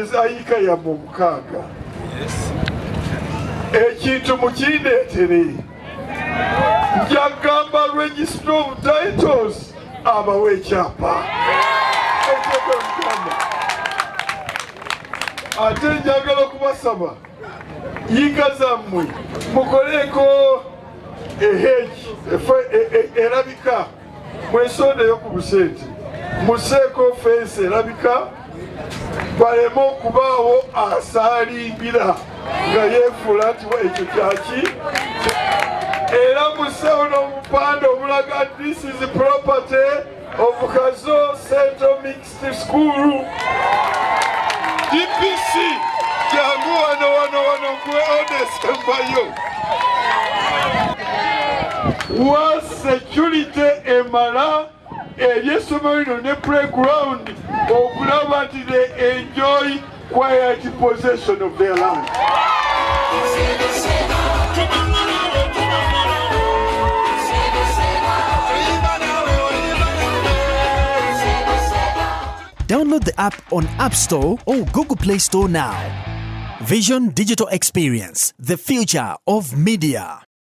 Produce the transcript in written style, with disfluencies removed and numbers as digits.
ezayika yammwe omukaaga ekintu mukindeetere njagamba register of titles abawe ekyapa ate njagala okubasaba yiga zammwe mukoleeko eheegi erabika mwesondeyo ku busente museeko fensi erabika baleme okubaawo asaalingira nga yeefuula nti ekyo kyaki era museewo n'obupande obulaga this is the property of Kazo Central Mixed School. DPC jangu wano gwe onesembayo wa security emala eby'essomero lino ne playground okulaba nti they enjoy quiet possession of their land. Download the app on App Store or Google Play Store now. Vision Digital Experience, the future of media.